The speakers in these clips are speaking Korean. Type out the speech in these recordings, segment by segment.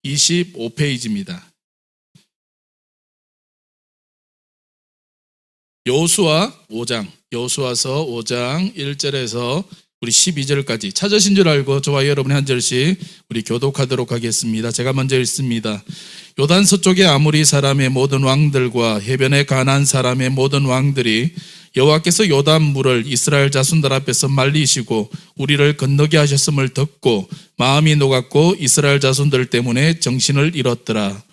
25페이지입니다. 여호수아 5장, 여호수아서 5장 1절에서 우리 12절까지 찾으신 줄 알고 저와 여러분이 한 절씩 우리 교독하도록 하겠습니다. 제가 먼저 읽습니다. 요단 서쪽의 아모리 사람의 모든 왕들과 해변의 가나안 사람의 모든 왕들이 여호와께서 요단 물을 이스라엘 자손들 앞에서 말리시고 우리를 건너게 하셨음을 듣고 마음이 녹았고 이스라엘 자손들 때문에 정신을 잃었더라.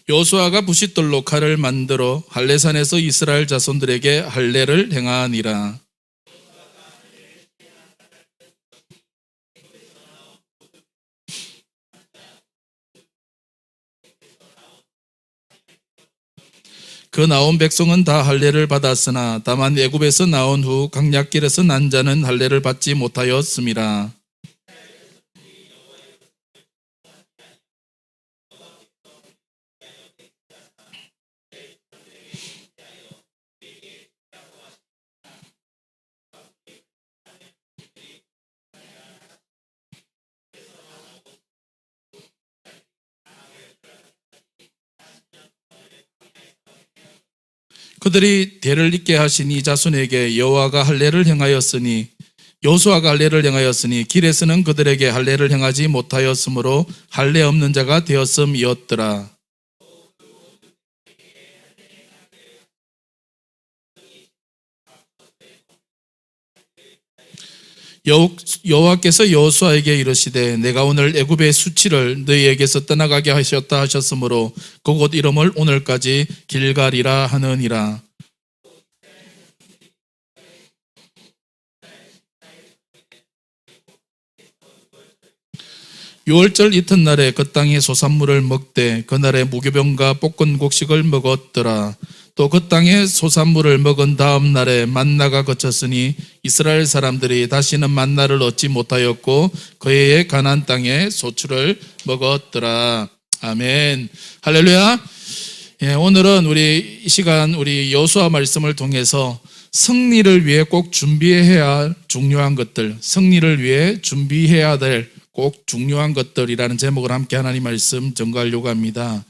여호수아가 부싯돌로 칼을 만들어 할례산에서 이스라엘 자손들에게 할례를 행하니라. 그 나온 백성은 다 할례를 받았으나 다만 애굽에서 나온 후 강약길에서 난 자는 할례를 받지 못하였음이라. 그들이 대를 잇게 하신 이 자손에게 여호수아가 할례를 행하였으니 길에서는 그들에게 할례를 행하지 못하였으므로 할례 없는 자가 되었음이었더라. 여호와께서 여호수아에게 이르시되 내가 오늘 애굽의 수치를 너희에게서 떠나가게 하셨다 하셨으므로 그곳 이름을 오늘까지 길갈이라 하느니라. 유월절 이튿날에 그 땅의 소산물을 먹되 그날에 무교병과 볶은 곡식을 먹었더라. 또 그 땅의 소산물을 먹은 다음 날에 만나가 그쳤으니 이스라엘 사람들이 다시는 만나를 얻지 못하였고 그 해에 가나안 땅에 소출을 먹었더라. 아멘. 할렐루야. 예, 오늘은 우리 이 시간 우리 여호수아 말씀을 통해서 승리를 위해 꼭 준비해야 할 중요한 것들, 승리를 위해 준비해야 될 꼭 중요한 것들이라는 제목을 함께 하나님 말씀 전가하려고 합니다.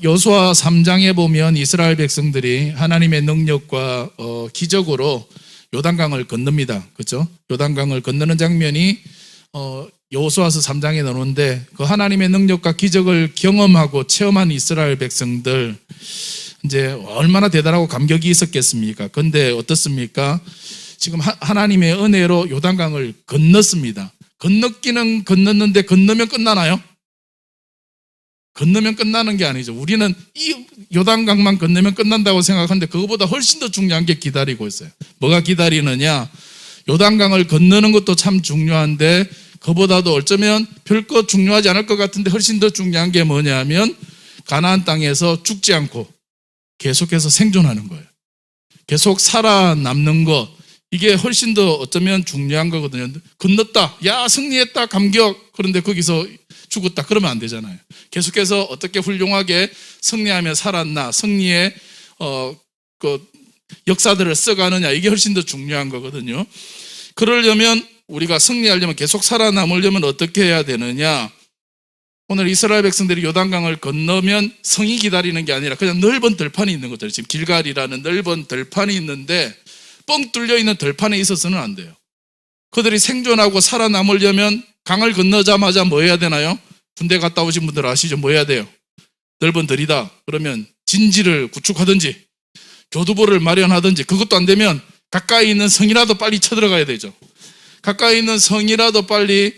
여호수아 3장에 보면 이스라엘 백성들이 하나님의 능력과 기적으로 요단강을 건넙니다. 그렇죠? 요단강을 건너는 장면이 여호수아서 3장에 나오는데 그 하나님의 능력과 기적을 경험하고 체험한 이스라엘 백성들 이제 얼마나 대단하고 감격이 있었겠습니까? 그런데 어떻습니까? 지금 하나님의 은혜로 요단강을 건넜습니다. 건넜기는 건넜는데 건너면 끝나나요? 건너면 끝나는 게 아니죠. 우리는 이 요단강만 건너면 끝난다고 생각하는데 그거보다 훨씬 더 중요한 게 기다리고 있어요. 뭐가 기다리느냐? 요단강을 건너는 것도 참 중요한데 그보다도 어쩌면 별거 중요하지 않을 것 같은데 훨씬 더 중요한 게 뭐냐면 가나안 땅에서 죽지 않고 계속해서 생존하는 거예요. 계속 살아남는 것, 이게 훨씬 더 어쩌면 중요한 거거든요. 건넜다, 야 승리했다, 감격. 그런데 거기서 죽었다 그러면 안 되잖아요. 계속해서 어떻게 훌륭하게 승리하며 살았나, 승리의 그 역사들을 써가느냐, 이게 훨씬 더 중요한 거거든요. 그러려면 우리가 승리하려면, 계속 살아남으려면 어떻게 해야 되느냐? 오늘 이스라엘 백성들이 요단강을 건너면 성이 기다리는 게 아니라 그냥 넓은 들판이 있는 것들, 지금 길갈이라는 넓은 들판이 있는데 뻥 뚫려 있는 들판에 있어서는 안 돼요. 그들이 생존하고 살아남으려면 강을 건너자마자 뭐 해야 되나요? 군대 갔다 오신 분들 아시죠? 뭐 해야 돼요? 넓은 들이다 그러면 진지를 구축하든지 교두보를 마련하든지, 그것도 안 되면 가까이 있는 성이라도 빨리 쳐들어가야 되죠. 가까이 있는 성이라도 빨리,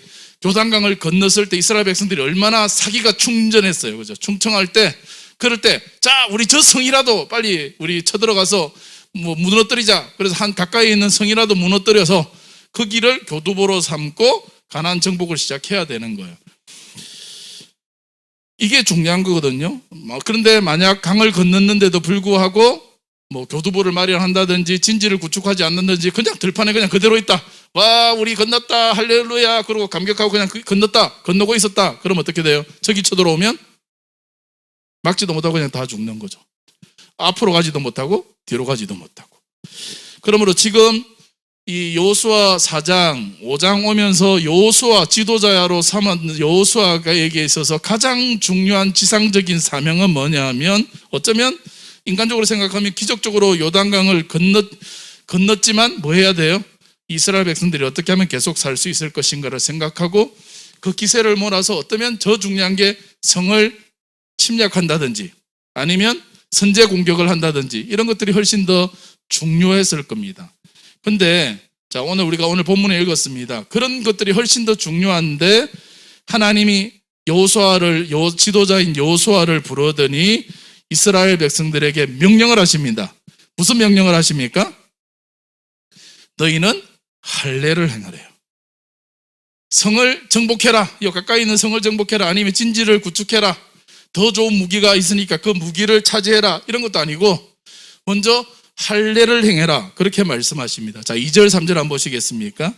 요단강을 건넜을 때 이스라엘 백성들이 얼마나 사기가 충전했어요. 그죠? 충청할 때, 그럴 때, 자, 우리 저 성이라도 빨리 우리 쳐들어가서 뭐 무너뜨리자. 그래서 한 가까이 있는 성이라도 무너뜨려서 그 길을 교두보로 삼고 가나안 정복을 시작해야 되는 거예요. 이게 중요한 거거든요. 그런데 만약 강을 건넜는데도 불구하고 뭐 교두보를 마련한다든지 진지를 구축하지 않는다든지 그냥 들판에 그냥 그대로 있다. 와, 우리 건넜다, 할렐루야, 그러고 감격하고 그냥 건넜다, 건너고 있었다. 그럼 어떻게 돼요? 적이 쳐들어오면 막지도 못하고 그냥 다 죽는 거죠. 앞으로 가지도 못하고 뒤로 가지도 못하고. 그러므로 지금 이 여호수아 4장, 5장 오면서 여호수아 지도자로 삼은 여호수아에게 있어서 가장 중요한 지상적인 사명은 뭐냐면 어쩌면 인간적으로 생각하면 기적적으로 요단강을 건넜지만 뭐 해야 돼요? 이스라엘 백성들이 어떻게 하면 계속 살 수 있을 것인가를 생각하고 그 기세를 몰아서 어쩌면 저 중요한 게 성을 침략한다든지 아니면 선제 공격을 한다든지 이런 것들이 훨씬 더 중요했을 겁니다. 근데 자 우리가 오늘 본문에 읽었습니다. 그런 것들이 훨씬 더 중요한데 하나님이 여호수아를 지도자인 여호수아를 부르더니 이스라엘 백성들에게 명령을 하십니다. 무슨 명령을 하십니까? 너희는 할례를 행하래요. 성을 정복해라. 이 가까이 있는 성을 정복해라. 아니면 진지를 구축해라. 더 좋은 무기가 있으니까 그 무기를 차지해라. 이런 것도 아니고 먼저 할례를 행해라. 그렇게 말씀하십니다. 자, 2절 3절 한번 보시겠습니까?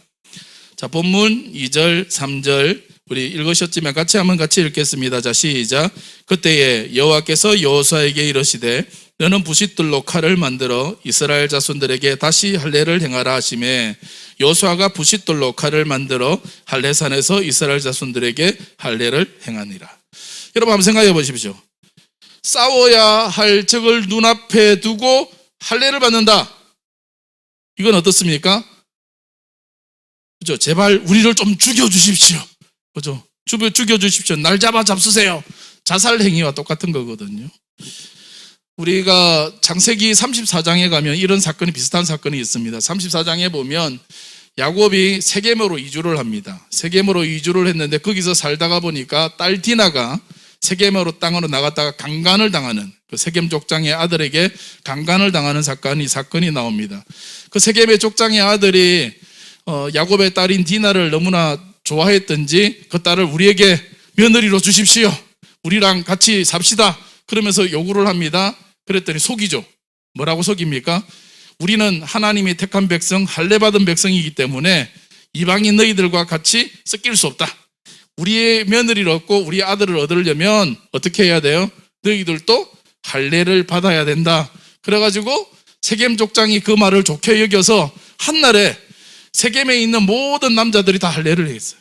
자, 본문 2절 3절 우리 읽으셨지만 같이 읽겠습니다. 자, 시작. 그때에 여호와께서 여호수아에게 이르시되 너는 부싯돌로 칼을 만들어 이스라엘 자손들에게 다시 할례를 행하라 하시매 여호수아가 부싯돌로 칼을 만들어 할례산에서 이스라엘 자손들에게 할례를 행하니라. 여러분 한번 생각해 보십시오. 싸워야 할 적을 눈앞에 두고 할례를 받는다. 이건 어떻습니까? 그죠? 제발 우리를 좀 죽여주십시오. 그죠? 죽여주십시오. 날 잡으세요. 자살 행위와 똑같은 거거든요. 우리가 창세기 34장에 가면 이런 사건이 비슷한 사건이 있습니다. 34장에 보면 야곱이 세겜으로 이주를 합니다. 세겜으로 이주를 했는데 거기서 살다가 보니까 딸 디나가 세겜으로 땅으로 나갔다가 강간을 당하는 그 세겜 족장의 아들에게 강간을 당하는 사건이 나옵니다. 그 세겜의 족장의 아들이 야곱의 딸인 디나를 너무나 좋아했던지 그 딸을 우리에게 며느리로 주십시오. 우리랑 같이 삽시다. 그러면서 요구를 합니다. 그랬더니 속이죠. 뭐라고 속입니까? 우리는 하나님이 택한 백성, 할례받은 백성이기 때문에 이방인 너희들과 같이 섞일 수 없다. 우리의 며느리를 얻고 우리 아들을 얻으려면 어떻게 해야 돼요? 너희들도 할례를 받아야 된다. 그래가지고 세겜 족장이 그 말을 좋게 여겨서 한날에 세겜에 있는 모든 남자들이 다 할례를 했어요.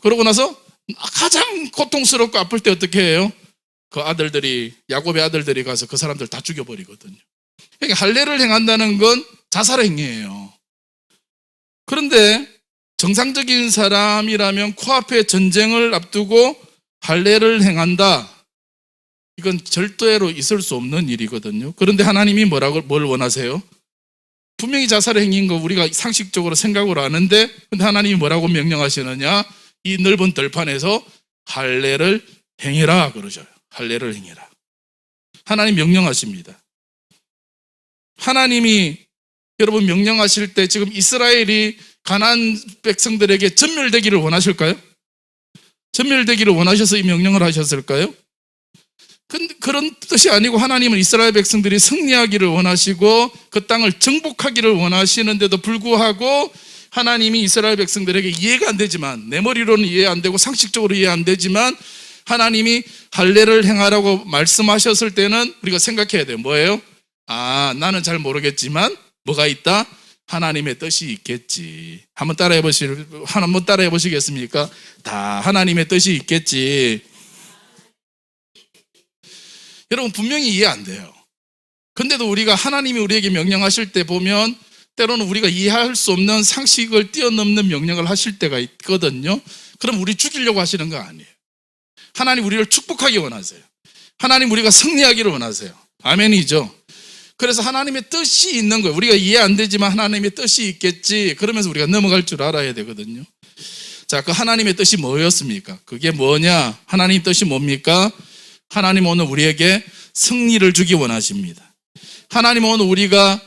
그러고 나서 가장 고통스럽고 아플 때 어떻게 해요? 그 아들들이 야곱의 아들들이 가서 그 사람들 다 죽여버리거든요. 그러니까 할례를 행한다는 건 자살 행위예요. 그런데 정상적인 사람이라면 코앞에 전쟁을 앞두고 할례를 행한다. 이건 절대로 있을 수 없는 일이거든요. 그런데 하나님이 뭘 원하세요? 분명히 자살 행위인 거 우리가 상식적으로 생각을 하는데 근데 하나님이 뭐라고 명령하시느냐? 이 넓은 들판에서 할례를 행해라 그러셔요. 할례를 행해라. 하나님 명령하십니다. 하나님이 여러분 명령하실 때 지금 이스라엘이 가나안 백성들에게 전멸되기를 원하실까요? 전멸되기를 원하셔서 이 명령을 하셨을까요? 그런 뜻이 아니고 하나님은 이스라엘 백성들이 승리하기를 원하시고 그 땅을 정복하기를 원하시는데도 불구하고 하나님이 이스라엘 백성들에게 이해가 안 되지만 내 머리로는 이해 안 되고 상식적으로 이해 안 되지만 하나님이 할례를 행하라고 말씀하셨을 때는 우리가 생각해야 돼요. 뭐예요? 나는 잘 모르겠지만 뭐가 있다? 하나님의 뜻이 있겠지. 한번 따라해 보시겠습니까? 다 하나님의 뜻이 있겠지. 여러분 분명히 이해 안 돼요. 근데도 우리가 하나님이 우리에게 명령하실 때 보면 때로는 우리가 이해할 수 없는 상식을 뛰어넘는 명령을 하실 때가 있거든요. 그럼 우리 죽이려고 하시는 거 아니에요. 하나님 우리를 축복하기 원하세요. 하나님 우리가 승리하기를 원하세요. 아멘이죠. 그래서 하나님의 뜻이 있는 거예요. 우리가 이해 안 되지만 하나님의 뜻이 있겠지. 그러면서 우리가 넘어갈 줄 알아야 되거든요. 자, 그 하나님의 뜻이 뭐였습니까? 그게 뭐냐? 하나님 뜻이 뭡니까? 하나님 오늘 우리에게 승리를 주기 원하십니다. 하나님 우리가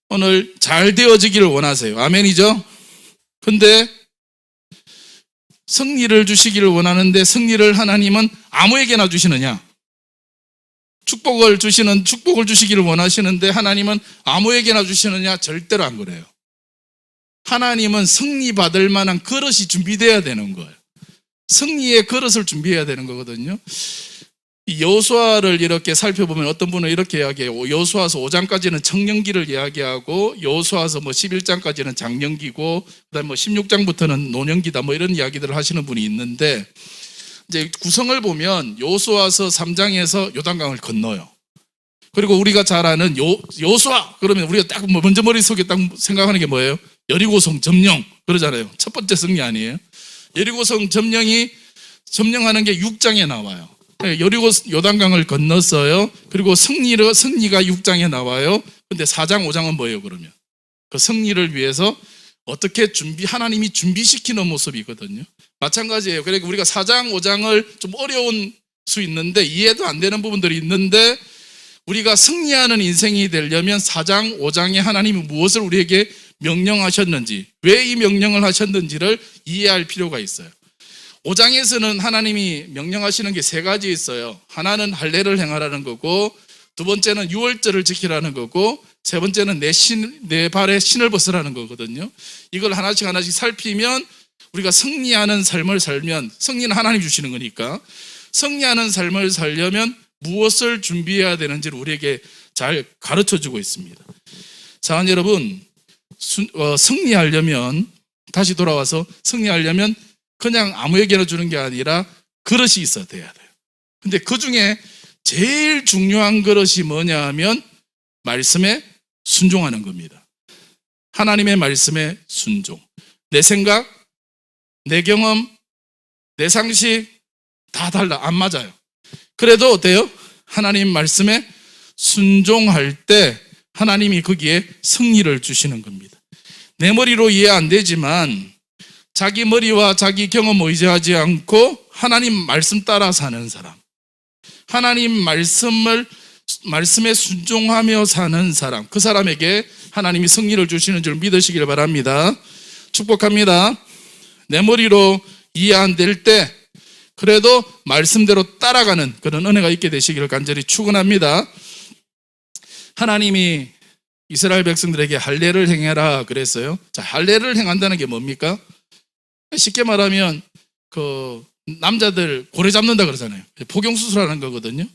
오늘 잘 되어지기를 원하세요. 아멘이죠? 근데 승리를 주시기를 원하는데 승리를 하나님은 아무에게나 주시느냐? 축복을 주시기를 원하시는데 하나님은 아무에게나 주시느냐? 절대로 안 그래요. 하나님은 승리 받을 만한 그릇이 준비되어야 되는 거예요. 승리의 그릇을 준비해야 되는 거거든요. 이 여호수아를 이렇게 살펴보면 어떤 분은 이렇게 이야기해요. 여호수아서 5장까지는 청년기를 이야기하고 여호수아서 뭐 11장까지는 장년기고 그다음에 뭐 16장부터는 노년기다 뭐 이런 이야기들을 하시는 분이 있는데, 이제 구성을 보면 여호수아서 3장에서 요단강을 건너요. 그리고 우리가 잘 아는 여호수아 그러면 우리가 딱 먼저 머릿속에 딱 생각하는 게 뭐예요? 여리고성 점령 그러잖아요. 첫 번째 승리 아니에요? 여리고성 점령하는 게 6장에 나와요. 여리고 요단강을 건넜어요. 그리고 승리가 6장에 나와요. 근데 4장 5장은 뭐예요? 그러면 그 승리를 위해서 어떻게 하나님이 준비시키는 모습이거든요. 마찬가지예요. 그러니까 우리가 4장 5장을 좀 어려운 수 있는데 이해도 안 되는 부분들이 있는데, 우리가 승리하는 인생이 되려면 4장 5장에 하나님이 무엇을 우리에게 명령하셨는지, 왜 이 명령을 하셨는지를 이해할 필요가 있어요. 5장에서는 하나님이 명령하시는 게 3가지 있어요. 하나는 할례를 행하라는 거고, 두 번째는 유월절을 지키라는 거고, 세 번째는 내 발에 신을 벗으라는 거거든요. 이걸 하나씩 살피면 우리가 승리하는 삶을 살면, 승리는 하나님 주시는 거니까 승리하는 삶을 살려면 무엇을 준비해야 되는지를 우리에게 잘 가르쳐주고 있습니다. 사랑하는 여러분, 승리하려면, 다시 돌아와서 승리하려면 그냥 아무에게나 주는 게 아니라 그릇이 있어야 돼요. 근데 그 중에 제일 중요한 그릇이 뭐냐 하면 말씀에 순종하는 겁니다. 하나님의 말씀에 순종. 내 생각, 내 경험, 내 상식 다 달라. 안 맞아요. 그래도 어때요? 하나님 말씀에 순종할 때 하나님이 거기에 승리를 주시는 겁니다. 내 머리로 이해 안 되지만 자기 머리와 자기 경험 의지하지 않고 하나님 말씀 따라 사는 사람, 하나님 말씀에 순종하며 사는 사람, 그 사람에게 하나님이 승리를 주시는 줄 믿으시길 바랍니다. 축복합니다. 내 머리로 이해 안 될 때 그래도 말씀대로 따라가는 그런 은혜가 있게 되시기를 간절히 축원합니다. 하나님이 이스라엘 백성들에게 할례를 행해라 그랬어요. 자, 할례를 행한다는 게 뭡니까? 쉽게 말하면 그 남자들 고래 잡는다 그러잖아요. 포경수술하는 거거든요.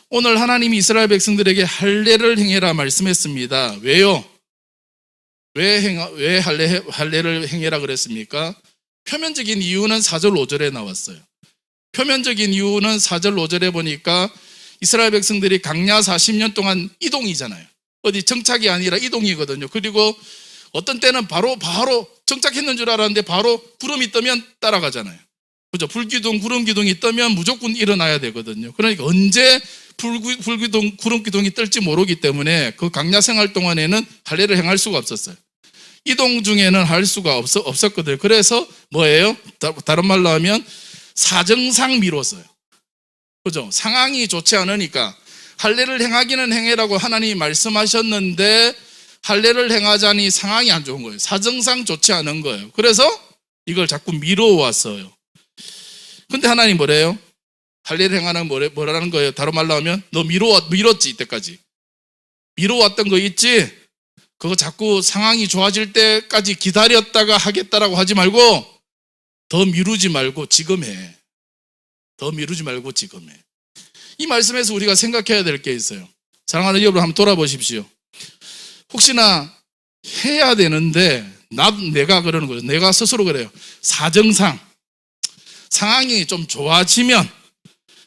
오늘 하나님이 이스라엘 백성들에게 할례를 행해라 말씀했습니다. 왜요? 왜 할례를 행해라 그랬습니까? 표면적인 이유는 4절 5절에 나왔어요. 표면적인 이유는 4절 5절에 보니까 이스라엘 백성들이 광야 40년 동안 이동이잖아요. 어디 정착이 아니라 이동이거든요. 그리고 어떤 때는 바로 정착했는 줄 알았는데 바로 구름이 뜨면 따라가잖아요. 그죠? 불기둥, 구름기둥이 뜨면 무조건 일어나야 되거든요. 그러니까 언제 불기둥, 구름기둥이 뜰지 모르기 때문에 그 광야 생활 동안에는 할례를 행할 수가 없었어요. 이동 중에는 할 수가 없었거든요. 그래서 뭐예요? 다른 말로 하면 사정상 미뤘어요. 그죠? 상황이 좋지 않으니까 할례를 행하기는 행해라고 하나님이 말씀하셨는데 할례를 행하자니 상황이 안 좋은 거예요. 사정상 좋지 않은 거예요. 그래서 이걸 자꾸 미뤄왔어요. 근데 하나님 뭐래요? 할례를 행하는 뭐라는 거예요? 다른 말로 하면 너 미뤘지 이때까지. 미뤄왔던 거 있지? 그거 자꾸 상황이 좋아질 때까지 기다렸다가 하겠다라고 하지 말고 더 미루지 말고 지금 해. 더 미루지 말고 지금 해. 이 말씀에서 우리가 생각해야 될 게 있어요. 사랑하는 여러분 한번 돌아보십시오. 혹시나 해야 되는데 내가 그러는 거예요. 내가 스스로 그래요. 사정상 상황이 좀 좋아지면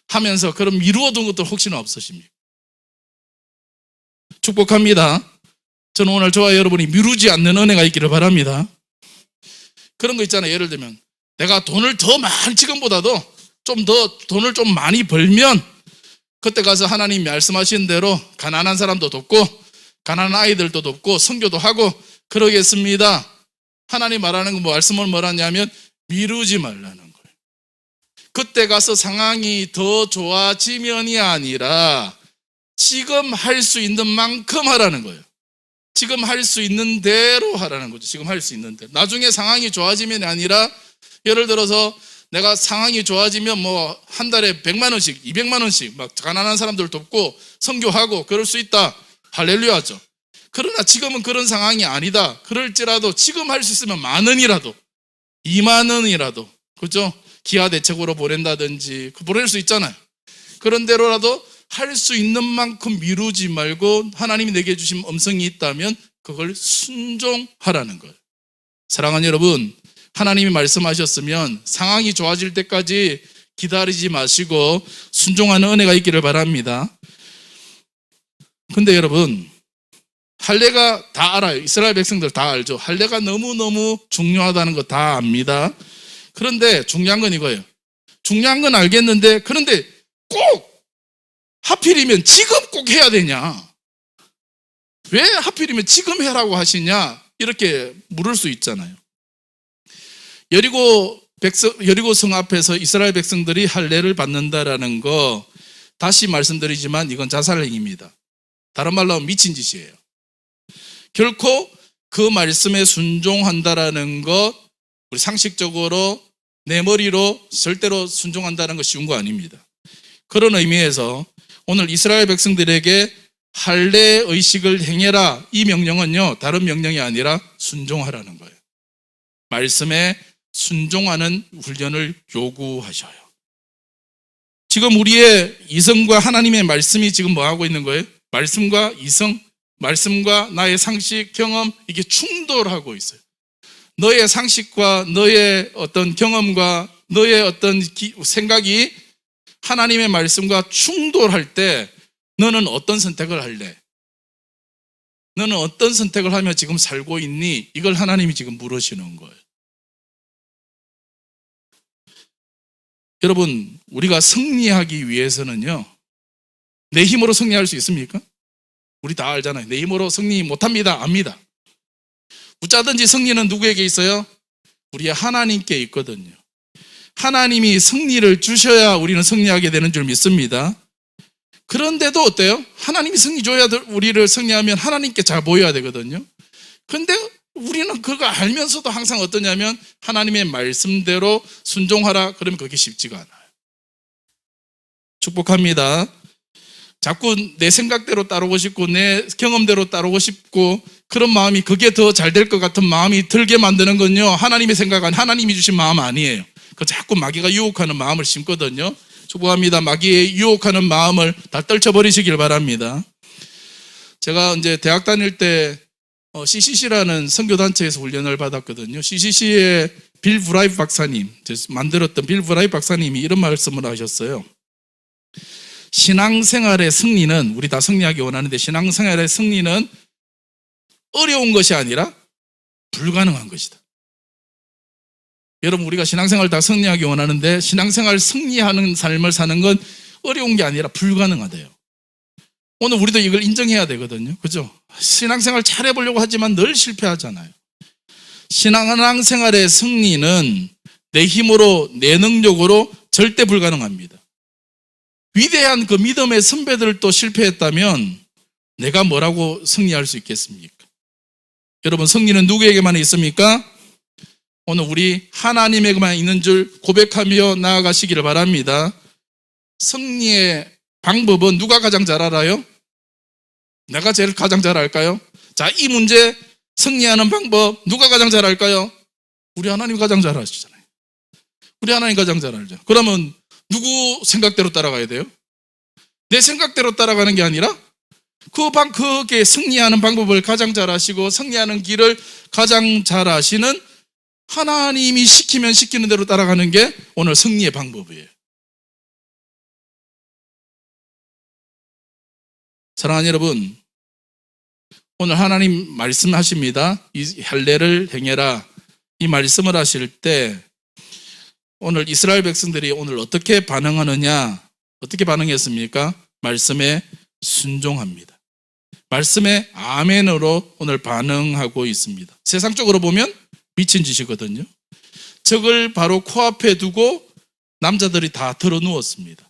하면서 그런 미루어둔 것들 혹시나 없으십니까? 축복합니다. 저는 오늘 저와 여러분이 미루지 않는 은혜가 있기를 바랍니다. 그런 거 있잖아요. 예를 들면 내가 돈을 더 많이 지금보다도 좀 더 돈을 좀 많이 벌면 그때 가서 하나님 말씀하신 대로 가난한 사람도 돕고 가난한 아이들도 돕고 선교도 하고 그러겠습니다. 하나님 말하는 거 말씀은 뭐라냐면 미루지 말라는 거예요. 그때 가서 상황이 더 좋아지면이 아니라 지금 할 수 있는 만큼 하라는 거예요. 지금 할 수 있는 대로 하라는 거죠. 지금 할 수 있는 대로. 나중에 상황이 좋아지면이 아니라 예를 들어서 내가 상황이 좋아지면 뭐 한 달에 100만 원씩 200만 원씩 막 가난한 사람들 돕고 선교하고 그럴 수 있다. 할렐루야죠. 그러나 지금은 그런 상황이 아니다. 그럴지라도 지금 할 수 있으면 10,000원이라도 20,000원이라도 그죠? 기하 대책으로 보낸다든지 보낼 수 있잖아요. 그런대로라도 할 수 있는 만큼 미루지 말고 하나님이 내게 주신 음성이 있다면 그걸 순종하라는 거예요. 사랑하는 여러분, 하나님이 말씀하셨으면 상황이 좋아질 때까지 기다리지 마시고 순종하는 은혜가 있기를 바랍니다. 근데 여러분, 할례가 다 알아요. 이스라엘 백성들 다 알죠. 할례가 너무너무 중요하다는 거 다 압니다. 그런데 중요한 건 이거예요. 중요한 건 알겠는데 그런데 꼭 하필이면 지금 꼭 해야 되냐? 왜 하필이면 지금 해라고 하시냐? 이렇게 물을 수 있잖아요. 여리고 성 앞에서 이스라엘 백성들이 할례를 받는다라는 거 다시 말씀드리지만 이건 자살행위입니다. 다른 말로 하면 미친 짓이에요. 결코 그 말씀에 순종한다라는 것, 우리 상식적으로 내 머리로 절대로 순종한다는 거 쉬운 거 아닙니다. 그런 의미에서 오늘 이스라엘 백성들에게 할례 의식을 행해라, 이 명령은요 다른 명령이 아니라 순종하라는 거예요. 말씀에 순종하는 훈련을 요구하셔요. 지금 우리의 이성과 하나님의 말씀이 지금 뭐 하고 있는 거예요? 말씀과 이성, 말씀과 나의 상식, 경험, 이게 충돌하고 있어요. 너의 상식과 너의 어떤 경험과 너의 어떤 생각이 하나님의 말씀과 충돌할 때 너는 어떤 선택을 할래? 너는 어떤 선택을 하며 지금 살고 있니? 이걸 하나님이 지금 물으시는 거예요. 여러분, 우리가 승리하기 위해서는요, 내 힘으로 승리할 수 있습니까? 우리 다 알잖아요. 내 힘으로 승리 못합니다. 압니다. 어쩌든지 승리는 누구에게 있어요? 우리 하나님께 있거든요. 하나님이 승리를 주셔야 우리는 승리하게 되는 줄 믿습니다. 그런데도 어때요? 하나님이 승리 줘야 우리를 승리하면 하나님께 잘 보여야 되거든요. 그런데 우리는 그거 알면서도 항상 어떠냐면 하나님의 말씀대로 순종하라 그러면 그게 쉽지가 않아요. 축복합니다. 자꾸 내 생각대로 따르고 싶고 내 경험대로 따르고 싶고 그런 마음이 그게 더 잘 될 것 같은 마음이 들게 만드는 건요 하나님의 생각은 하나님이 주신 마음 아니에요. 그 자꾸 마귀가 유혹하는 마음을 심거든요. 축복합니다. 마귀의 유혹하는 마음을 다 떨쳐버리시길 바랍니다. 제가 이제 대학 다닐 때 CCC라는 선교단체에서 훈련을 받았거든요. CCC의 빌 브라이트 박사님, 만들었던 빌 브라이트 박사님이 이런 말씀을 하셨어요. 신앙생활의 승리는, 우리 다 승리하기 원하는데 신앙생활의 승리는 어려운 것이 아니라 불가능한 것이다. 여러분, 우리가 신앙생활 다 승리하기 원하는데 신앙생활 승리하는 삶을 사는 건 어려운 게 아니라 불가능하대요. 오늘 우리도 이걸 인정해야 되거든요. 그죠? 신앙생활 잘해보려고 하지만 늘 실패하잖아요. 신앙생활의 승리는 내 힘으로, 내 능력으로 절대 불가능합니다. 위대한 그 믿음의 선배들도 실패했다면 내가 뭐라고 승리할 수 있겠습니까? 여러분, 승리는 누구에게만 있습니까? 오늘 우리 하나님에게만 있는 줄 고백하며 나아가시기를 바랍니다. 승리의 방법은 누가 가장 잘 알아요? 내가 제일 가장 잘 알까요? 자, 이 문제 승리하는 방법 누가 가장 잘 알까요? 우리 하나님 가장 잘 아시잖아요. 우리 하나님 가장 잘 알죠. 그러면 누구 생각대로 따라가야 돼요? 내 생각대로 따라가는 게 아니라 그게 승리하는 방법을 가장 잘 아시고 승리하는 길을 가장 잘 아시는 하나님이 시키면 시키는 대로 따라가는 게 오늘 승리의 방법이에요. 사랑하는 여러분, 오늘 하나님 말씀하십니다. 이 할례를 행해라. 이 말씀을 하실 때 오늘 이스라엘 백성들이 오늘 어떻게 반응하느냐? 어떻게 반응했습니까? 말씀에 순종합니다. 말씀에 아멘으로 오늘 반응하고 있습니다. 세상적으로 보면 미친 짓이거든요. 적을 바로 코앞에 두고 남자들이 다 들어 누웠습니다.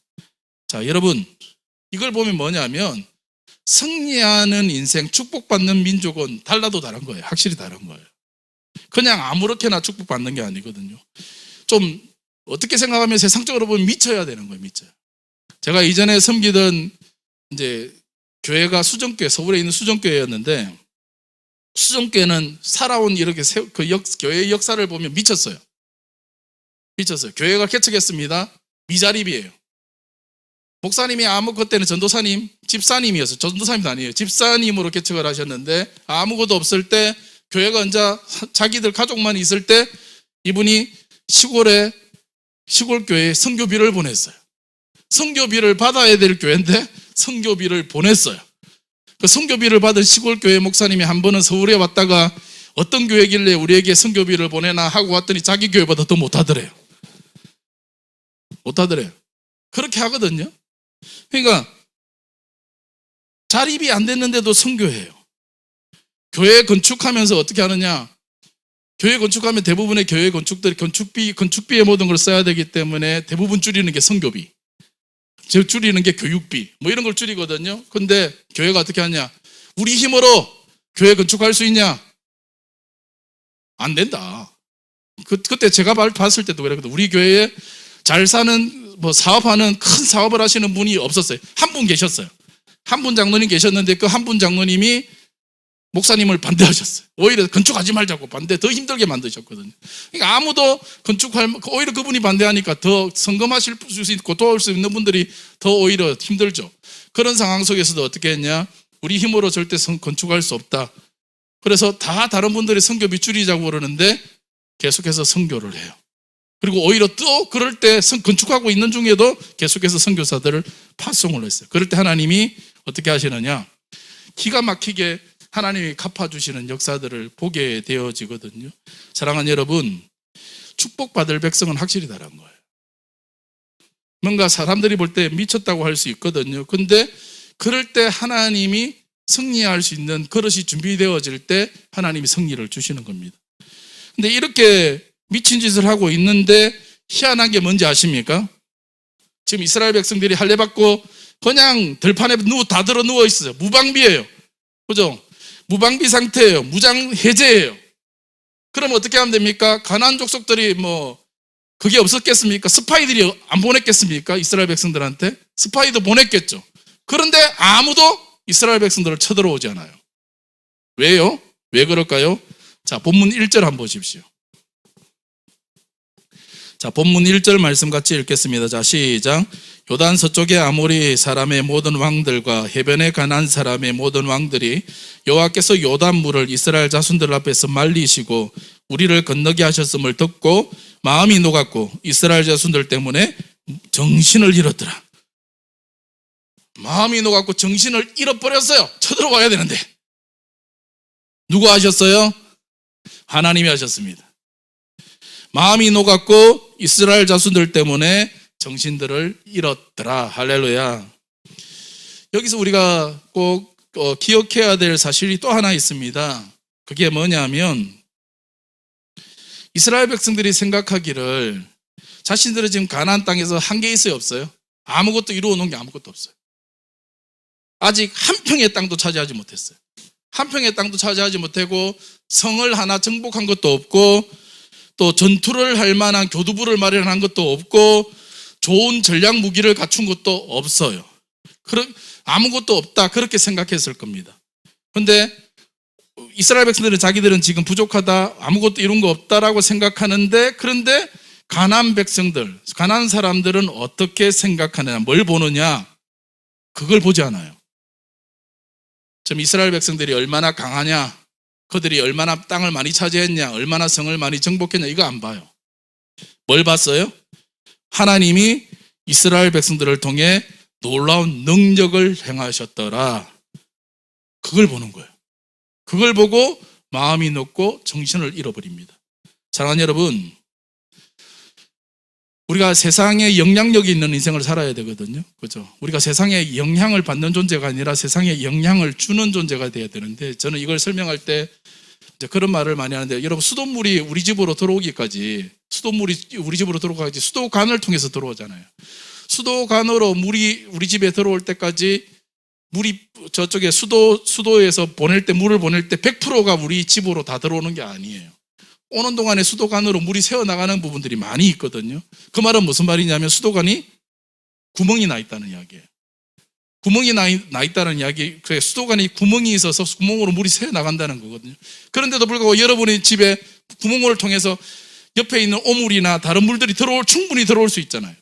자, 여러분, 이걸 보면 뭐냐면 승리하는 인생, 축복받는 민족은 달라도 다른 거예요. 확실히 다른 거예요. 그냥 아무렇게나 축복받는 게 아니거든요. 좀 어떻게 생각하면 세상적으로 보면 미쳐야 되는 거예요. 미쳐요. 제가 이전에 섬기던 이제 교회가 수정교회, 서울에 있는 수정교회였는데 수정교회는 살아온 이렇게 교회의 역사를 보면 미쳤어요. 미쳤어요. 교회가 개척했습니다. 미자립이에요. 목사님이 그때는 전도사님, 집사님이었어요. 전도사님도 아니에요. 집사님으로 개척을 하셨는데 아무것도 없을 때 교회가 혼자 자기들 가족만 있을 때 이분이 시골 교회에 선교비를 보냈어요. 선교비를 받아야 될 교회인데 선교비를 보냈어요. 그 선교비를 받은 시골 교회 목사님이 한 번은 서울에 왔다가 어떤 교회길래 우리에게 선교비를 보내나 하고 왔더니 자기 교회보다 더 못하더래요. 그렇게 하거든요. 그러니까 자립이 안 됐는데도 선교해요. 교회 건축하면서 어떻게 하느냐? 교회 건축하면 대부분의 교회 건축들이 건축비의 모든 걸 써야 되기 때문에 대부분 줄이는 게 선교비, 즉 줄이는 게 교육비, 뭐 이런 걸 줄이거든요. 근데 교회가 어떻게 하냐? 우리 힘으로 교회 건축할 수 있냐? 안 된다. 그때 제가 봤을 때도 그랬거든요. 우리 교회에 잘 사는 사업하는 큰 사업을 하시는 분이 없었어요. 한 분 계셨어요. 한 분 장로님 계셨는데 그 한 분 장로님이 목사님을 반대하셨어요. 오히려 건축하지 말자고 더 힘들게 만드셨거든요. 그러니까 아무도 오히려 그분이 반대하니까 더 성금하실 수 있고 도울 수 있는 분들이 더 오히려 힘들죠. 그런 상황 속에서도 어떻게 했냐? 우리 힘으로 절대 건축할 수 없다. 그래서 다 다른 분들이 선교비 줄이자고 그러는데 계속해서 선교를 해요. 그리고 오히려 또 그럴 때 건축하고 있는 중에도 계속해서 선교사들을 파송을 했어요. 그럴 때 하나님이 어떻게 하시느냐? 기가 막히게 하나님이 갚아주시는 역사들을 보게 되어지거든요. 사랑하는 여러분, 축복받을 백성은 확실히 다른 거예요. 뭔가 사람들이 볼 때 미쳤다고 할 수 있거든요. 근데 그럴 때 하나님이 승리할 수 있는 그릇이 준비되어질 때 하나님이 승리를 주시는 겁니다. 근데 이렇게 미친 짓을 하고 있는데 희한한 게 뭔지 아십니까? 지금 이스라엘 백성들이 할례 받고 그냥 들판에 다 들어 누워 있어요. 무방비예요. 그죠? 무방비 상태예요. 무장 해제예요. 그럼 어떻게 하면 됩니까? 가나안 족속들이 그게 없었겠습니까? 스파이들이 안 보냈겠습니까? 이스라엘 백성들한테? 스파이도 보냈겠죠. 그런데 아무도 이스라엘 백성들을 쳐들어오지 않아요. 왜요? 왜 그럴까요? 자, 본문 1절 한번 보십시오. 자, 본문 1절 말씀 같이 읽겠습니다. 자, 시작. 요단 서쪽의 아모리 사람의 모든 왕들과 해변의 가나안 사람의 모든 왕들이 여호와께서 요단 물을 이스라엘 자손들 앞에서 말리시고 우리를 건너게 하셨음을 듣고 마음이 녹았고 이스라엘 자손들 때문에 정신을 잃었더라. 마음이 녹았고 정신을 잃어버렸어요. 쳐들어와야 되는데. 누가 하셨어요? 하나님이 하셨습니다. 마음이 녹았고 이스라엘 자손들 때문에 정신들을 잃었더라. 할렐루야. 여기서 우리가 꼭 기억해야 될 사실이 또 하나 있습니다. 그게 뭐냐면 이스라엘 백성들이 생각하기를 자신들은 지금 가나안 땅에서 한 개 있어요, 없어요? 아무것도 이루어 놓은 게 아무것도 없어요. 아직 한 평의 땅도 차지하지 못했어요. 한 평의 땅도 차지하지 못하고 성을 하나 정복한 것도 없고 또 전투를 할 만한 교두부를 마련한 것도 없고 좋은 전략 무기를 갖춘 것도 없어요. 아무것도 없다 그렇게 생각했을 겁니다. 그런데 이스라엘 백성들은 자기들은 지금 부족하다 아무것도 이룬 거 없다라고 생각하는데 그런데 가나안 백성들, 가나안 사람들은 어떻게 생각하느냐, 뭘 보느냐 그걸 보지 않아요. 지금 이스라엘 백성들이 얼마나 강하냐, 그들이 얼마나 땅을 많이 차지했냐, 얼마나 성을 많이 정복했냐 이거 안 봐요. 뭘 봤어요? 하나님이 이스라엘 백성들을 통해 놀라운 능력을 행하셨더라. 그걸 보는 거예요. 그걸 보고 마음이 녹고 정신을 잃어버립니다. 사랑하는 여러분, 우리가 세상에 영향력이 있는 인생을 살아야 되거든요. 그죠? 우리가 세상에 영향을 받는 존재가 아니라 세상에 영향을 주는 존재가 돼야 되는데 저는 이걸 설명할 때 이제 그런 말을 많이 하는데 여러분 수돗물이 우리 집으로 들어오기까지 수도관을 통해서 들어오잖아요. 수도관으로 물이 우리 집에 들어올 때까지 물이 저쪽에 수도에서 물을 보낼 때 100%가 우리 집으로 다 들어오는 게 아니에요. 오는 동안에 수도관으로 물이 새어나가는 부분들이 많이 있거든요. 그 말은 무슨 말이냐면 수도관이 구멍이 나 있다는 이야기예요. 구멍이 나 있다는 이야기, 수도관이 구멍이 있어서 구멍으로 물이 새어나간다는 거거든요. 그런데도 불구하고 여러분의 집에 구멍을 통해서 옆에 있는 오물이나 다른 물들이 충분히 들어올 수 있잖아요.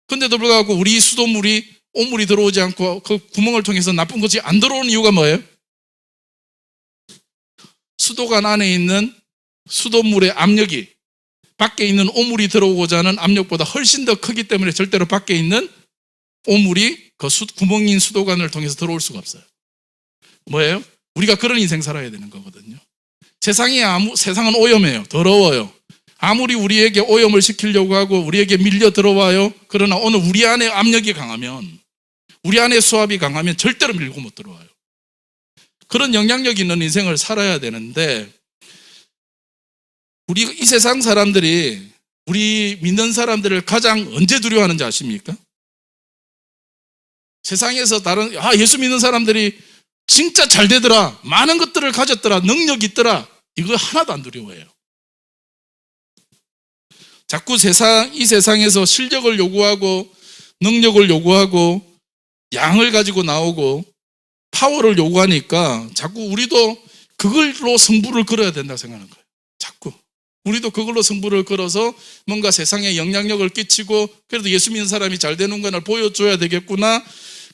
그런데도 불구하고 우리 수도물이 오물이 들어오지 않고 그 구멍을 통해서 나쁜 것이 안 들어오는 이유가 뭐예요? 수도관 안에 있는 수돗물의 압력이 밖에 있는 오물이 들어오고자 하는 압력보다 훨씬 더 크기 때문에 절대로 밖에 있는 오물이 그 구멍인 수도관을 통해서 들어올 수가 없어요. 뭐예요? 우리가 그런 인생 살아야 되는 거거든요. 세상은 오염해요. 더러워요. 아무리 우리에게 오염을 시키려고 하고 우리에게 밀려 들어와요. 그러나 오늘 우리 안에 압력이 강하면, 우리 안에 수압이 강하면 절대로 밀고 못 들어와요. 그런 영향력 있는 인생을 살아야 되는데, 우리 이 세상 사람들이 우리 믿는 사람들을 가장 언제 두려워하는지 아십니까? 세상에서 예수 믿는 사람들이 진짜 잘 되더라, 많은 것들을 가졌더라, 능력 있더라, 이거 하나도 안 두려워해요. 자꾸 이 세상에서 실력을 요구하고 능력을 요구하고 양을 가지고 나오고 파워를 요구하니까 자꾸 우리도 그걸로 승부를 걸어야 된다고 생각하는 거예요. 자꾸 우리도 그걸로 승부를 걸어서 뭔가 세상에 영향력을 끼치고 그래도 예수 믿는 사람이 잘 되는 걸 보여줘야 되겠구나,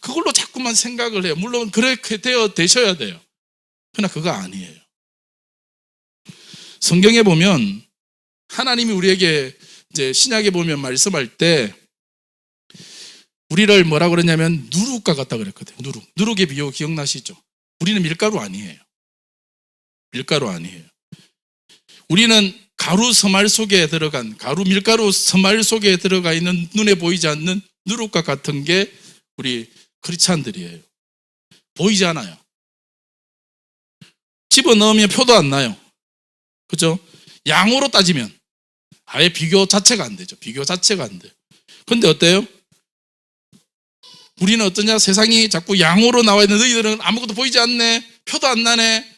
그걸로 자꾸만 생각을 해요. 물론 그렇게 되셔야 돼요. 그러나 그거 아니에요. 성경에 보면 하나님이 우리에게 이제 신약에 보면 말씀할 때 우리를 뭐라 그러냐면 누룩과 같다 그랬거든요. 누룩의 비유 기억나시죠? 우리는 밀가루 아니에요. 밀가루 아니에요. 우리는 밀가루 서말 속에 들어가 있는 눈에 보이지 않는 누룩과 같은 게 우리 크리스찬들이에요. 보이지 않아요. 집어넣으면 표도 안 나요. 그죠? 양으로 따지면 아예 비교 자체가 안 되죠. 비교 자체가 안 돼요. 근데 어때요? 우리는 어떠냐? 세상이 자꾸 양으로 나와 있는, 너희들은 아무것도 보이지 않네, 표도 안 나네,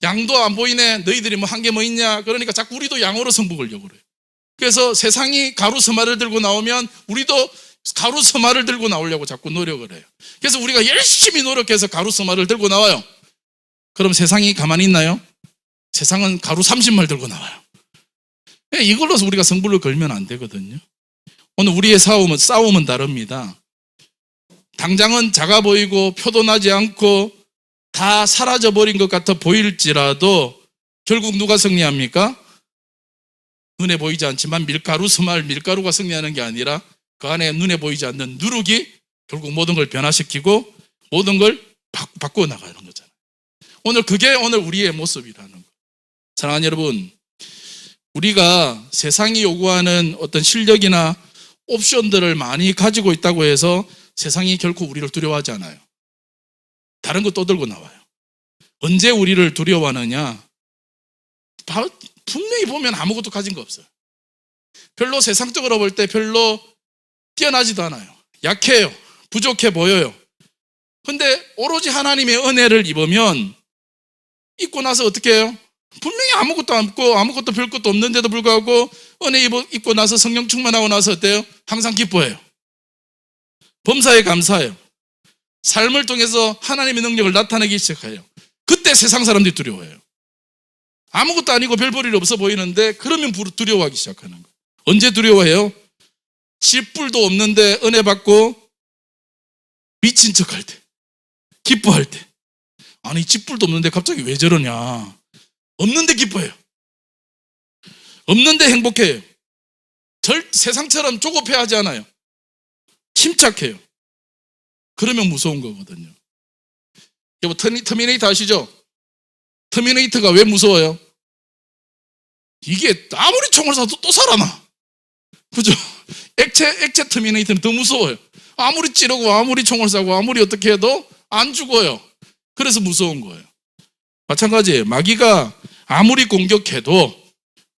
양도 안 보이네, 너희들이 뭐 한 게 뭐 있냐, 그러니까 자꾸 우리도 양으로 승부 걸려고 그래요. 그래서 세상이 가루 서말을 들고 나오면 우리도 가루 서말을 들고 나오려고 자꾸 노력을 해요. 그래서 우리가 열심히 노력해서 가루 서말을 들고 나와요. 그럼 세상이 가만히 있나요? 세상은 가루 30말 들고 나와요. 이걸로서 우리가 승부를 걸면 안 되거든요. 오늘 우리의 싸움은 다릅니다. 당장은 작아 보이고 표도 나지 않고 다 사라져버린 것 같아 보일지라도 결국 누가 승리합니까? 눈에 보이지 않지만 밀가루가 승리하는 게 아니라 그 안에 눈에 보이지 않는 누룩이 결국 모든 걸 변화시키고 모든 걸 바꾸어 나가는 거잖아요. 그게 오늘 우리의 모습이라는 거예요. 사랑하는 여러분, 우리가 세상이 요구하는 어떤 실력이나 옵션들을 많이 가지고 있다고 해서 세상이 결코 우리를 두려워하지 않아요. 다른 거 또 들고 나와요. 언제 우리를 두려워하느냐? 분명히 보면 아무것도 가진 거 없어요. 별로 세상적으로 볼 때 별로 뛰어나지도 않아요. 약해요. 부족해 보여요. 근데 오로지 하나님의 은혜를 입으면 입고 나서 어떻게 해요? 분명히 아무것도 없고 아무것도 별 것도 없는데도 불구하고 은혜 입고 나서 성령 충만하고 나서 어때요? 항상 기뻐해요. 범사에 감사해요. 삶을 통해서 하나님의 능력을 나타내기 시작해요. 그때 세상 사람들이 두려워해요. 아무것도 아니고 별 볼일 없어 보이는데 그러면 두려워하기 시작하는 거예요. 언제 두려워해요? 쥐뿔도 없는데 은혜 받고 미친 척할 때, 기뻐할 때. 아니 쥐뿔도 없는데 갑자기 왜 저러냐. 없는데 기뻐해요. 없는데 행복해요. 세상처럼 조급해하지 않아요. 침착해요. 그러면 무서운 거거든요. 여보, 터미네이터 아시죠? 터미네이터가 왜 무서워요? 이게 아무리 총을 쏴도 또 살아나. 그죠? 액체 터미네이터는 더 무서워요. 아무리 찌르고 아무리 총을 쏴고 아무리 어떻게 해도 안 죽어요. 그래서 무서운 거예요. 마찬가지예요. 마귀가 아무리 공격해도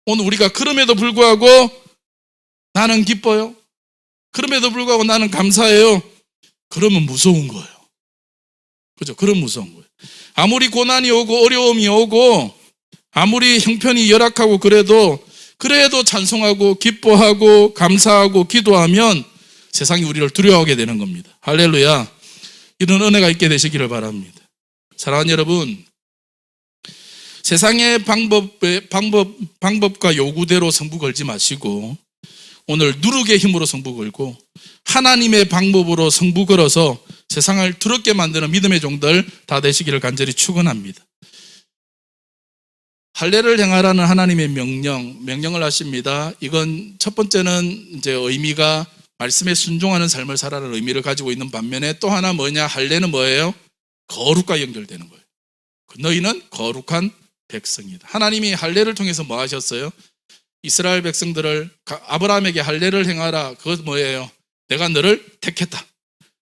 오늘 우리가 그럼에도 불구하고 나는 기뻐요. 그럼에도 불구하고 나는 감사해요. 그러면 무서운 거예요. 그죠? 그럼 무서운 거예요. 아무리 고난이 오고 어려움이 오고 아무리 형편이 열악하고 그래도 찬송하고 기뻐하고 감사하고 기도하면 세상이 우리를 두려워하게 되는 겁니다. 할렐루야. 이런 은혜가 있게 되시기를 바랍니다. 사랑하는 여러분, 세상의 방법과 요구대로 승부 걸지 마시고 오늘 누룩의 힘으로 성부 걸고 하나님의 방법으로 성부 걸어서 세상을 두렵게 만드는 믿음의 종들 다 되시기를 간절히 축원합니다. 할례를 행하라는 하나님의 명령을 하십니다. 이건 첫 번째는 이제 의미가 말씀에 순종하는 삶을 살아라는 의미를 가지고 있는 반면에 또 하나 뭐냐? 할례는 뭐예요? 거룩과 연결되는 거예요. 너희는 거룩한 백성이다. 하나님이 할례를 통해서 뭐 하셨어요? 이스라엘 백성들을 아브라함에게 할례를 행하라. 그것 뭐예요? 내가 너를 택했다.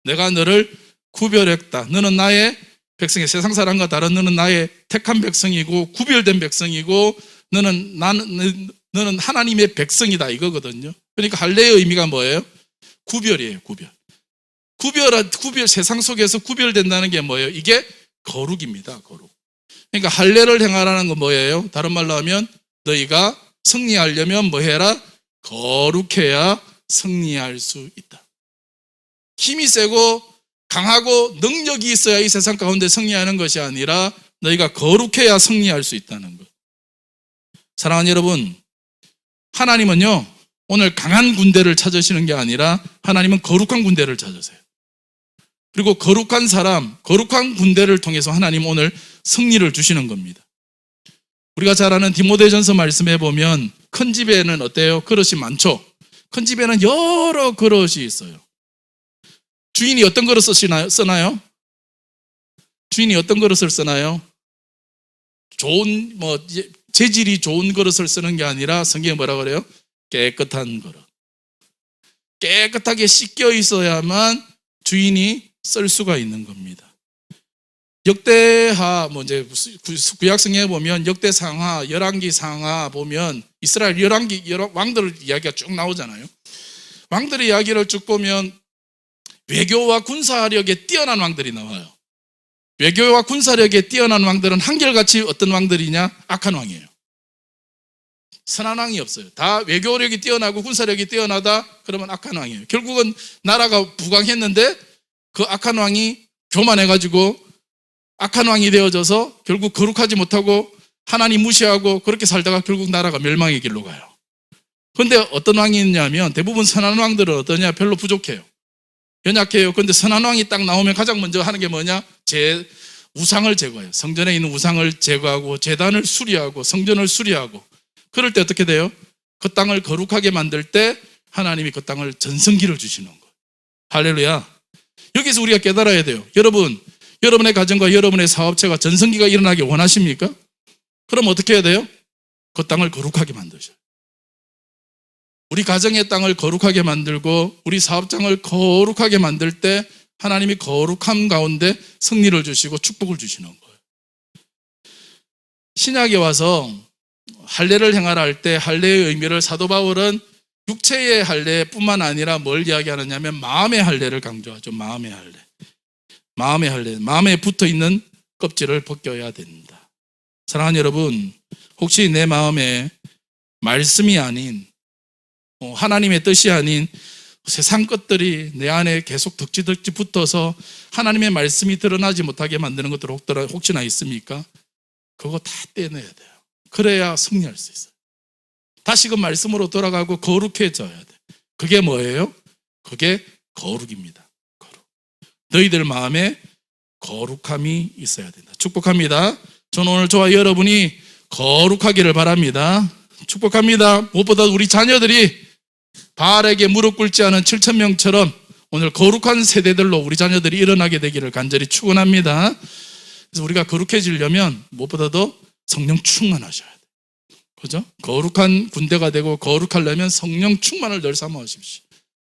내가 너를 구별했다. 너는 나의 백성이 세상 사람과 다른 너는 나의 택한 백성이고 구별된 백성이고 너는 하나님의 백성이다 이거거든요. 그러니까 할례의 의미가 뭐예요? 구별이에요. 구별 세상 속에서 구별된다는 게 뭐예요? 이게 거룩입니다. 거룩. 그러니까 할례를 행하라는 건 뭐예요? 다른 말로 하면 너희가 승리하려면 뭐 해라? 거룩해야 승리할 수 있다. 힘이 세고 강하고 능력이 있어야 이 세상 가운데 승리하는 것이 아니라 너희가 거룩해야 승리할 수 있다는 것. 사랑하는 여러분, 하나님은요 오늘 강한 군대를 찾으시는 게 아니라 하나님은 거룩한 군대를 찾으세요. 그리고 거룩한 사람, 거룩한 군대를 통해서 하나님 오늘 승리를 주시는 겁니다. 우리가 잘 아는 디모데전서 말씀해 보면 큰 집에는 어때요? 그릇이 많죠. 큰 집에는 여러 그릇이 있어요. 주인이 어떤 그릇을 쓰나요? 주인이 어떤 그릇을 쓰나요? 좋은 재질이 좋은 그릇을 쓰는 게 아니라 성경에 뭐라 그래요? 깨끗한 그릇. 깨끗하게 씻겨 있어야만 주인이 쓸 수가 있는 겁니다. 역대하 이제 구약 성경에 보면 역대상하, 열왕기 상하 보면 이스라엘 여러 왕들 이야기가 쭉 나오잖아요. 왕들의 이야기를 쭉 보면 외교와 군사력에 뛰어난 왕들이 나와요. 외교와 군사력에 뛰어난 왕들은 한결같이 어떤 왕들이냐? 악한 왕이에요. 선한 왕이 없어요. 다 외교력이 뛰어나고 군사력이 뛰어나다 그러면 악한 왕이에요. 결국은 나라가 부강했는데 그 악한 왕이 교만해가지고 악한 왕이 되어져서 결국 거룩하지 못하고 하나님 무시하고 그렇게 살다가 결국 나라가 멸망의 길로 가요. 그런데 어떤 왕이 있냐면 대부분 선한 왕들은 어떠냐? 별로 부족해요. 연약해요. 그런데 선한 왕이 딱 나오면 가장 먼저 하는 게 뭐냐? 우상을 제거해요. 성전에 있는 우상을 제거하고 제단을 수리하고 성전을 수리하고 그럴 때 어떻게 돼요? 그 땅을 거룩하게 만들 때 하나님이 그 땅을 전성기를 주시는 거예요. 할렐루야. 여기서 우리가 깨달아야 돼요. 여러분의 가정과 여러분의 사업체가 전성기가 일어나기 원하십니까? 그럼 어떻게 해야 돼요? 그 땅을 거룩하게 만드셔요. 우리 가정의 땅을 거룩하게 만들고 우리 사업장을 거룩하게 만들 때 하나님이 거룩함 가운데 승리를 주시고 축복을 주시는 거예요. 신약에 와서 할례를 행하라 할 때 할례의 의미를 사도 바울은 육체의 할례뿐만 아니라 뭘 이야기하느냐 하면 마음의 할례를 강조하죠. 마음의 할례. 마음의 할례. 마음에 붙어있는 껍질을 벗겨야 된다. 사랑하는 여러분, 혹시 내 마음에 말씀이 아닌 하나님의 뜻이 아닌 세상 것들이 내 안에 계속 덕지 붙어서 하나님의 말씀이 드러나지 못하게 만드는 것들 혹시나 있습니까? 그거 다 떼내야 돼요. 그래야 승리할 수 있어요. 다시금 말씀으로 돌아가고 거룩해져야 돼. 그게 뭐예요? 그게 거룩입니다. 거룩. 너희들 마음에 거룩함이 있어야 된다. 축복합니다. 저는 오늘 저와 여러분이 거룩하기를 바랍니다. 축복합니다. 무엇보다 우리 자녀들이 바알에게 무릎 꿇지 않은 7,000명처럼 오늘 거룩한 세대들로 우리 자녀들이 일어나게 되기를 간절히 축원합니다. 그래서 우리가 거룩해지려면 무엇보다도 성령 충만하셔야 돼요. 그죠? 거룩한 군대가 되고 거룩하려면 성령 충만을 늘 사모하십시오.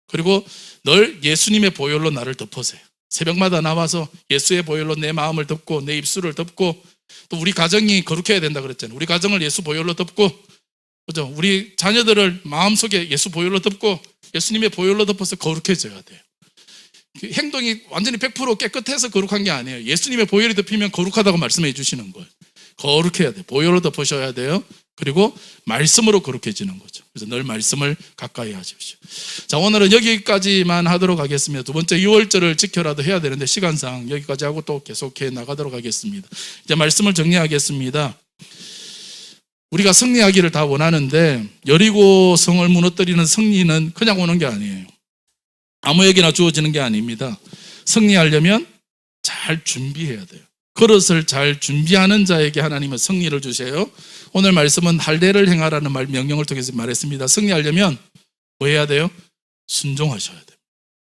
그리고 늘 예수님의 보혈로 나를 덮으세요. 새벽마다 나와서 예수의 보혈로 내 마음을 덮고 내 입술을 덮고 또 우리 가정이 거룩해야 된다 그랬잖아요. 우리 가정을 예수 보혈로 덮고 그죠? 우리 자녀들을 마음속에 예수 보혈로 덮고 예수님의 보혈로 덮어서 거룩해져야 돼요. 행동이 완전히 100% 깨끗해서 거룩한 게 아니에요. 예수님의 보혈이 덮이면 거룩하다고 말씀해 주시는 거예요. 거룩해야 돼요. 보혈로 덮으셔야 돼요. 그리고 말씀으로 거룩해지는 거죠. 그래서 늘 말씀을 가까이 하십시오. 자, 오늘은 여기까지만 하도록 하겠습니다. 두 번째 유월절을 지켜라도 해야 되는데 시간상 여기까지 하고 또 계속해 나가도록 하겠습니다. 이제 말씀을 정리하겠습니다. 우리가 승리하기를 다 원하는데 여리고 성을 무너뜨리는 승리는 그냥 오는 게 아니에요. 아무에게나 주어지는 게 아닙니다. 승리하려면 잘 준비해야 돼요. 그릇을 잘 준비하는 자에게 하나님은 승리를 주세요. 오늘 말씀은 할례를 행하라는 명령을 통해서 말했습니다. 승리하려면 뭐 해야 돼요? 순종하셔야 돼요.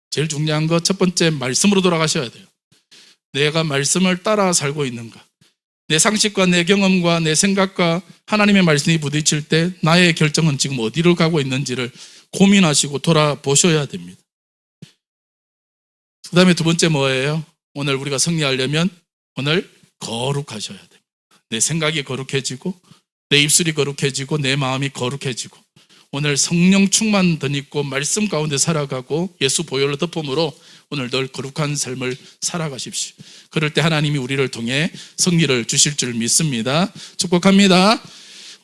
제일 중요한 거 첫 번째 말씀으로 돌아가셔야 돼요. 내가 말씀을 따라 살고 있는가? 내 상식과 내 경험과 내 생각과 하나님의 말씀이 부딪힐 때 나의 결정은 지금 어디로 가고 있는지를 고민하시고 돌아보셔야 됩니다. 그 다음에 두 번째 뭐예요? 오늘 우리가 승리하려면 오늘 거룩하셔야 됩니다. 내 생각이 거룩해지고 내 입술이 거룩해지고 내 마음이 거룩해지고 오늘 성령 충만 덧입고 말씀 가운데 살아가고 예수 보혈로 덮음으로 오늘 늘 거룩한 삶을 살아가십시오. 그럴 때 하나님이 우리를 통해 승리를 주실 줄 믿습니다. 축복합니다.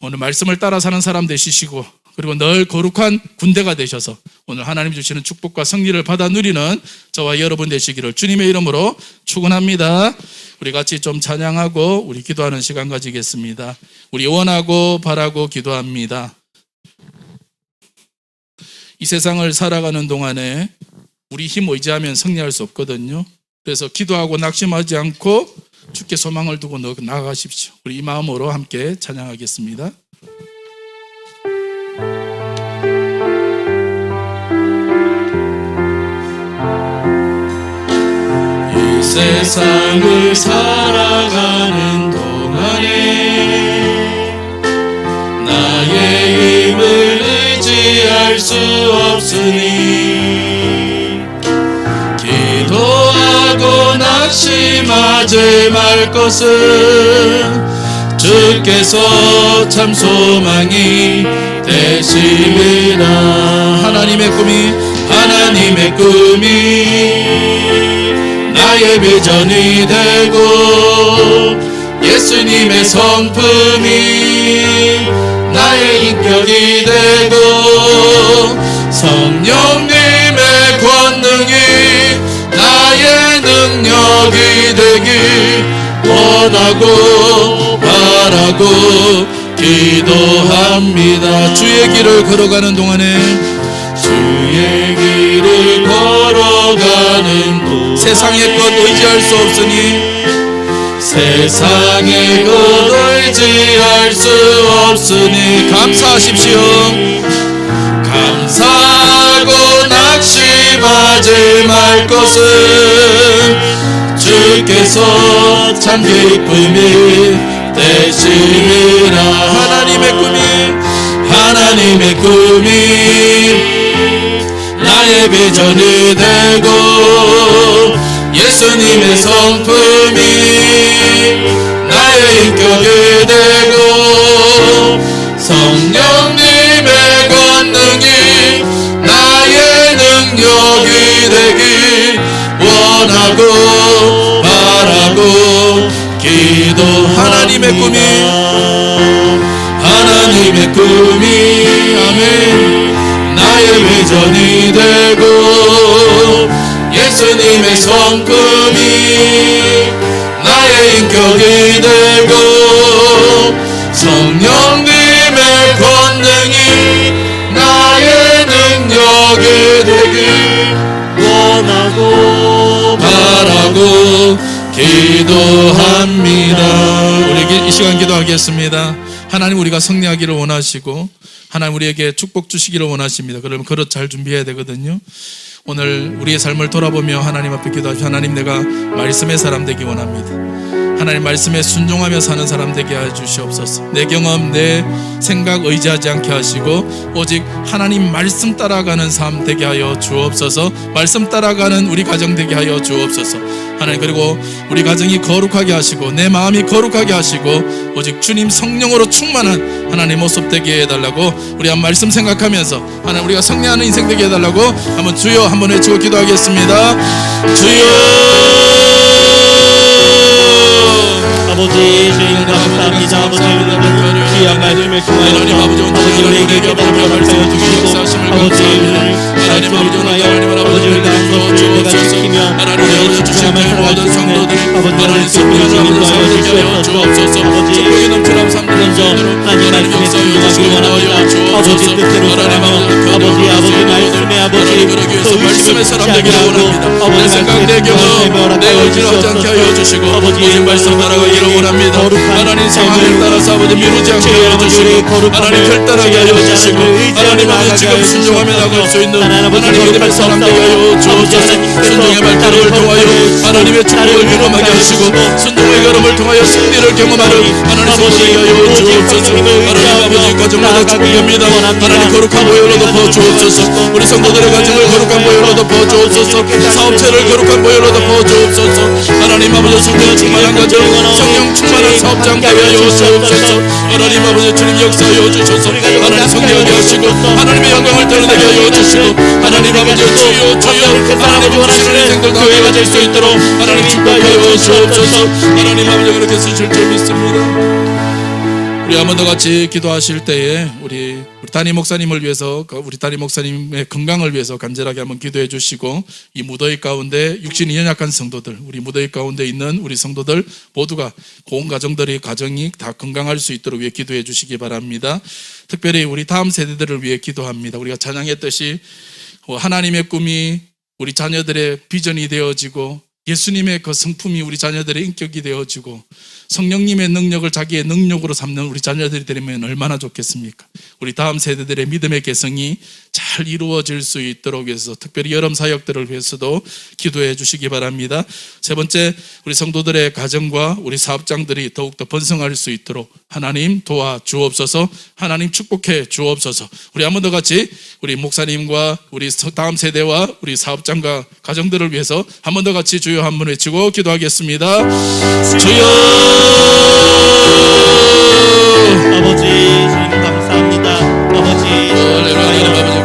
오늘 말씀을 따라 사는 사람 되시고 그리고 늘 거룩한 군대가 되셔서 오늘 하나님 주시는 축복과 승리를 받아 누리는 저와 여러분 되시기를 주님의 이름으로 축원합니다. 우리 같이 좀 찬양하고 우리 기도하는 시간 가지겠습니다. 우리 원하고 바라고 기도합니다. 이 세상을 살아가는 동안에 우리 힘 의지하면 승리할 수 없거든요. 그래서 기도하고 낙심하지 않고 주께 소망을 두고 나아가십시오. 우리 이 마음으로 함께 찬양하겠습니다. 이 세상을 살아가는 동안에 나의 힘을 의지할 수 없으니 기도하고 낙심하지 말 것은 주께서 참 소망이 되시리라. 하나님의 꿈이 나의 비전이 되고 예수님의 성품이 나의 인격이 되고 성령님의 권능이 나의 능력이 되길 원하고 바라고 기도합니다. 주의 길을 걸어가는 동안에 세상의 것 의지할 수 없으니 세상의 것 의지할 수 없으니 감사하십시오. 감사하고 낙심하지 말 것은 주께서 참 기쁨이 되시리라. 하나님의 꿈이 나의 비전이 되고 예수님의 성품이 나의 인격이 되고 성령님의 권능이 나의 능력이 되길 원하고 바라고 기도. 하나님의 꿈이 아멘 나의 비전이 되고 예수님의 성품이 나의 인격이 되고 성령님의 권능이 나의 능력이 되길 원하고 바라고 기도합니다. 우리 이 시간 기도하겠습니다. 하나님 우리가 승리하기를 원하시고 하나님 우리에게 축복 주시기를 원하십니다. 그러면 그릇 잘 준비해야 되거든요. 오늘 우리의 삶을 돌아보며 하나님 앞에 기도하시고 하나님 내가 말씀의 사람 되기 원합니다. 하나님 말씀에 순종하며 사는 사람 되게 해주시옵소서. 내 경험 내 생각 의지하지 않게 하시고 오직 하나님 말씀 따라가는 삶 되게 하여 주옵소서. 말씀 따라가는 우리 가정 되게 하여 주옵소서. 하나님 그리고 우리 가정이 거룩하게 하시고 내 마음이 거룩하게 하시고 오직 주님 성령으로 충만한 하나님 모습 되게 해달라고 우리 한 말씀 생각하면서 하나님 우리가 승리하는 인생 되게 해달라고 한번 주여 한번 외치고 기도하겠습니다. 주여 아버지 주님 감사합니다. 아버지 귀한 말씀을 통하여 아버지 우리에게 깨달음을 하여 주시고 아버지 말씀을 통하여 아버지 우리가 내가 지키며 아버지 주시는 모든 성도들 아버지 하나님 승리하는 인도하여 주시옵소서. 아버지 먼저 하나님 말씀에 의지를 하지 않게 하여 주시고 모든 말씀 따라가기를 원합니다. 하나님 상황을 따라서 아버지 미루지 않게 하여 주시고 하나님 결단하게 하여 주시고 하나님 아버지 지금 순종하며 나갈 수 있는 하나님 믿음의 사람 되게 하여 주옵소서. 순종의 발걸음을 통하여 하나님의 축복을 경험하게 하시고 순종의 걸음을 통하여 승리를 경험하는 하나님 성도되게 하여 주옵소서. 하나님 아버지 가정마다 축복합니다. 하나님 거룩한 보혈로 덮어 주옵소서. 우리 성도들의 가정을 거룩한 보혈로 덮어 주옵소서. 사업체를 거룩한 보혈로 덮어 주옵소서. 하나님 아버지 성령 충만한 가정 성령 충만한 사업장 되게 하여 주옵소서. 하나님 아버지 주님 역사하여 주셔서 하나님 성령하게 하시고 하나님의 영광을 드러내게 하여 주시고 하나님 아버지 주여 주여 하나님 주시는 인생들 다 되어질 수 있도록 하나님 축복하여 주옵소서. 하나님 아버지 그렇게 쓰실 줄 믿습니다. 우리 한번 더 같이 기도하실 때에 우리 담임 목사님을 위해서 우리 담임 목사님의 건강을 위해서 간절하게 한번 기도해 주시고 이 무더위 가운데 육신이 연약한 성도들 우리 무더위 가운데 있는 우리 성도들 모두가 온 가정들의 가정이 다 건강할 수 있도록 위해 기도해 주시기 바랍니다. 특별히 우리 다음 세대들을 위해 기도합니다. 우리가 찬양했듯이 하나님의 꿈이 우리 자녀들의 비전이 되어지고 예수님의 그 성품이 우리 자녀들의 인격이 되어지고 성령님의 능력을 자기의 능력으로 삼는 우리 자녀들이 되면 얼마나 좋겠습니까? 우리 다음 세대들의 믿음의 개성이 잘 이루어질 수 있도록 해서 특별히 여름 사역들을 위해서도 기도해 주시기 바랍니다. 세 번째, 우리 성도들의 가정과 우리 사업장들이 더욱더 번성할 수 있도록 하나님 도와 주옵소서. 하나님 축복해 주옵소서. 우리 한 번 더 같이 우리 목사님과 우리 다음 세대와 우리 사업장과 가정들을 위해서 한 번 더 같이 주여 한 번 외치고 기도하겠습니다. 주여 아버지 주님 감사합니다. 아버지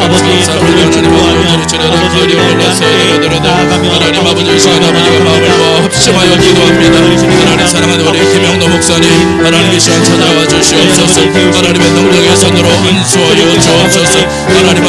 아버지 저를 축복하며 아버지 나아가며 하나님 아버지 이 시간 아버지가 마음을 합심하여 기도합니다. 하나님 사랑하는 우리 김영도 목사님 하나님 이 시간 찾아와 주시옵소서. 하나님의 능력의 손으로 은수하여 주옵소서. 하나님